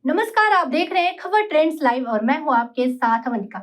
नमस्कार, आप देख रहे हैं खबर ट्रेंड्स लाइव और मैं हूं आपके साथ अवंतिका।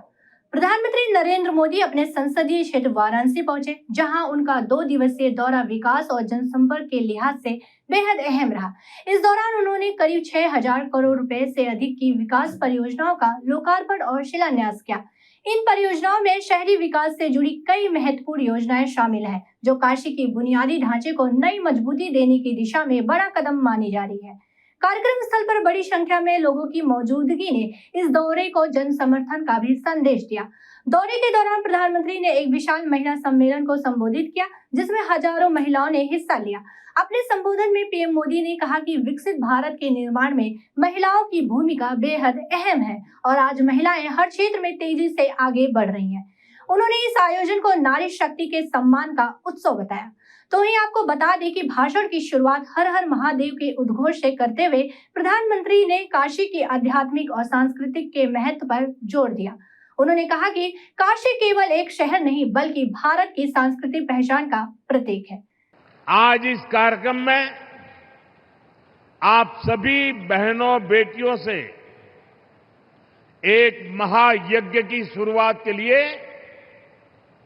प्रधानमंत्री नरेंद्र मोदी अपने संसदीय क्षेत्र वाराणसी पहुंचे, जहां उनका 2 दिवसीय दौरा विकास और जनसंपर्क के लिहाज से बेहद अहम रहा। इस दौरान उन्होंने करीब 6,000 करोड़ रुपए से अधिक की विकास परियोजनाओं का लोकार्पण और शिलान्यास किया। इन परियोजनाओं में शहरी विकास से जुड़ी कई महत्वपूर्ण योजनाएं शामिल हैं, जो काशी की बुनियादी ढांचे को नई मजबूती देने की दिशा में बड़ा कदम मानी जा रही है। कार्यक्रम स्थल पर बड़ी संख्या में लोगों की मौजूदगी ने इस दौरे को जन समर्थन का भी संदेश दिया। दौरे के दौरान प्रधानमंत्री ने एक विशाल महिला सम्मेलन को संबोधित किया, जिसमें हजारों महिलाओं ने हिस्सा लिया। अपने संबोधन में पीएम मोदी ने कहा कि विकसित भारत के निर्माण में महिलाओं की भूमिका बेहद अहम है और आज महिलाएं हर क्षेत्र में तेजी से आगे बढ़ रही हैं। उन्होंने इस आयोजन को नारी शक्ति के सम्मान का उत्सव बताया। तो ही आपको बता दें कि भाषण की शुरुआत हर हर महादेव के उद्घोष से करते हुए प्रधानमंत्री ने काशी के आध्यात्मिक और सांस्कृतिक के महत्व पर जोर दिया। उन्होंने कहा कि काशी केवल एक शहर नहीं, बल्कि भारत की सांस्कृतिक पहचान का प्रतीक है। आज इस कार्यक्रम में आप सभी बहनों बेटियों से एक महायज्ञ की शुरुआत के लिए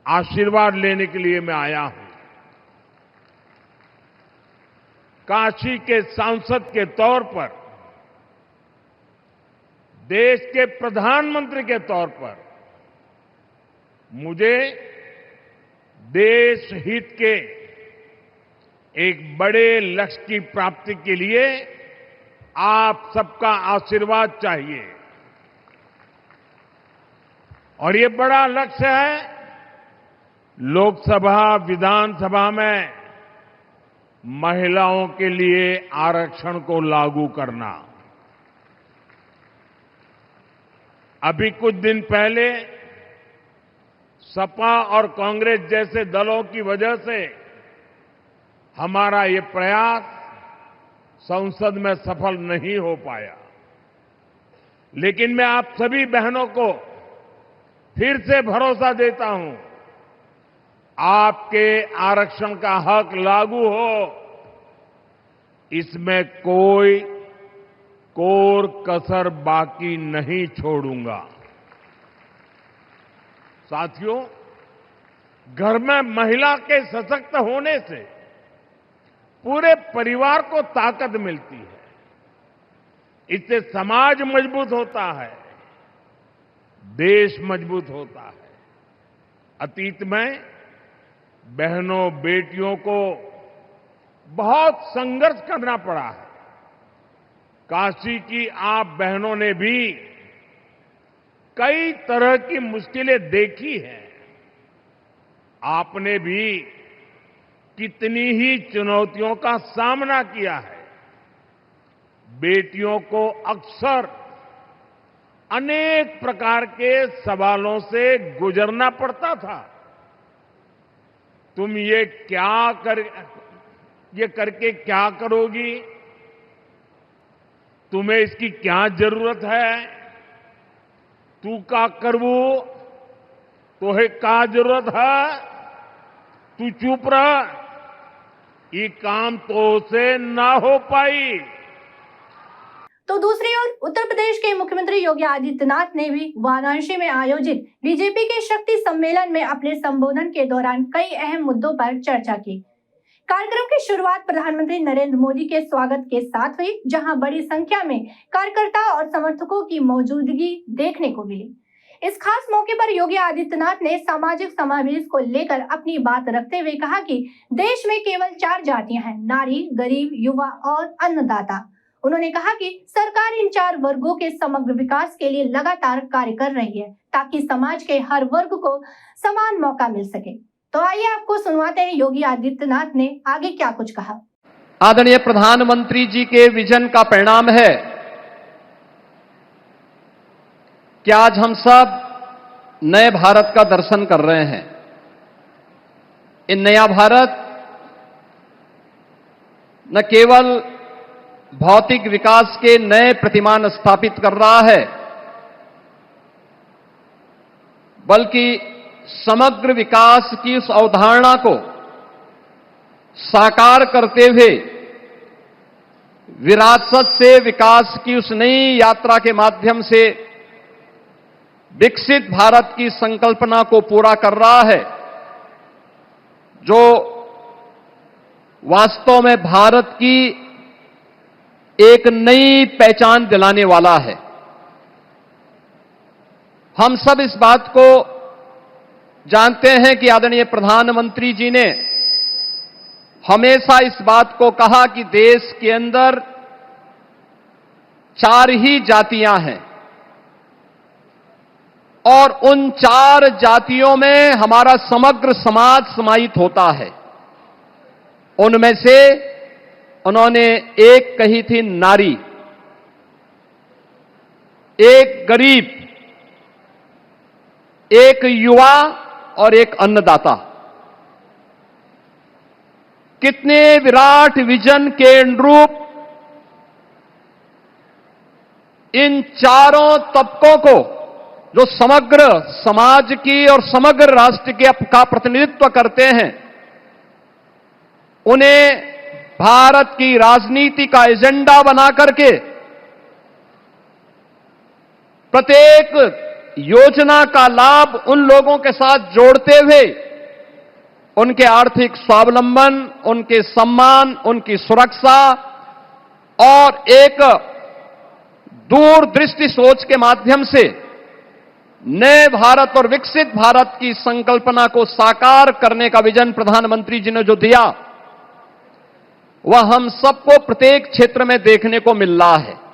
आशीर्वाद लेने के लिए मैं आया हूं। काशी के सांसद के तौर पर, देश के प्रधानमंत्री के तौर पर मुझे देश हित के एक बड़े लक्ष्य की प्राप्ति के लिए आप सबका आशीर्वाद चाहिए। और ये बड़ा लक्ष्य है लोकसभा, विधानसभा में महिलाओं के लिए आरक्षण को लागू करना। अभी कुछ दिन पहले सपा और कांग्रेस जैसे दलों की वजह से हमारा ये प्रयास संसद में सफल नहीं हो पाया, लेकिन मैं आप सभी बहनों को फिर से भरोसा देता हूं, आपके आरक्षण का हक लागू हो, इसमें कोई कोर कसर बाकी नहीं छोड़ूंगा। साथियों, घर में महिला के सशक्त होने से पूरे परिवार को ताकत मिलती है, इससे समाज मजबूत होता है, देश मजबूत होता है। अतीत में बहनों बेटियों को बहुत संघर्ष करना पड़ा है। काशी की आप बहनों ने भी कई तरह की मुश्किलें देखी हैं। आपने भी कितनी ही चुनौतियों का सामना किया है। बेटियों को अक्सर अनेक प्रकार के सवालों से गुजरना पड़ता था। तुम ये करके क्या करोगी? तुम्हें इसकी क्या जरूरत है? तू का करवू? तोहे का जरूरत है? तू चुप रह, ये काम तो से ना हो पाई। तो दूसरी ओर उत्तर प्रदेश के मुख्यमंत्री योगी आदित्यनाथ ने भी वाराणसी में आयोजित बीजेपी के शक्ति सम्मेलन में अपने संबोधन के दौरान कई अहम मुद्दों पर चर्चा की। कार्यक्रम की शुरुआत प्रधानमंत्री नरेंद्र मोदी के स्वागत के साथ हुई, जहां बड़ी संख्या में कार्यकर्ता और समर्थकों की मौजूदगी देखने को मिली। इस खास मौके पर योगी आदित्यनाथ ने सामाजिक समावेश को लेकर अपनी बात रखते हुए कहा कि देश में केवल 4 जातियां हैं: नारी, गरीब, युवा और अन्नदाता। उन्होंने कहा कि सरकार इन 4 वर्गों के समग्र विकास के लिए लगातार कार्य कर रही है, ताकि समाज के हर वर्ग को समान मौका मिल सके। तो आइए आपको सुनवाते हैं योगी आदित्यनाथ ने आगे क्या कुछ कहा। आदरणीय प्रधानमंत्री जी के विजन का परिणाम है कि आज हम सब नए भारत का दर्शन कर रहे हैं। ये नया भारत न केवल भौतिक विकास के नए प्रतिमान स्थापित कर रहा है, बल्कि समग्र विकास की उस अवधारणा को साकार करते हुए विरासत से विकास की उस नई यात्रा के माध्यम से विकसित भारत की संकल्पना को पूरा कर रहा है, जो वास्तव में भारत की एक नई पहचान दिलाने वाला है। हम सब इस बात को जानते हैं कि आदरणीय प्रधानमंत्री जी ने हमेशा इस बात को कहा कि देश के अंदर 4 ही जातियां हैं और उन 4 जातियों में हमारा समग्र समाज समाहित होता है। उनमें से उन्होंने एक कही थी नारी, एक गरीब, एक युवा और एक अन्नदाता। कितने विराट विजन के अनुरूप इन चारों तबकों को, जो समग्र समाज की और समग्र राष्ट्र का प्रतिनिधित्व करते हैं, उन्हें भारत की राजनीति का एजेंडा बना करके प्रत्येक योजना का लाभ उन लोगों के साथ जोड़ते हुए उनके आर्थिक स्वावलंबन, उनके सम्मान, उनकी सुरक्षा और एक दूरदृष्टि सोच के माध्यम से नए भारत और विकसित भारत की संकल्पना को साकार करने का विजन प्रधानमंत्री जी ने जो दिया, वह हम सबको प्रत्येक क्षेत्र में देखने को मिल रहा है।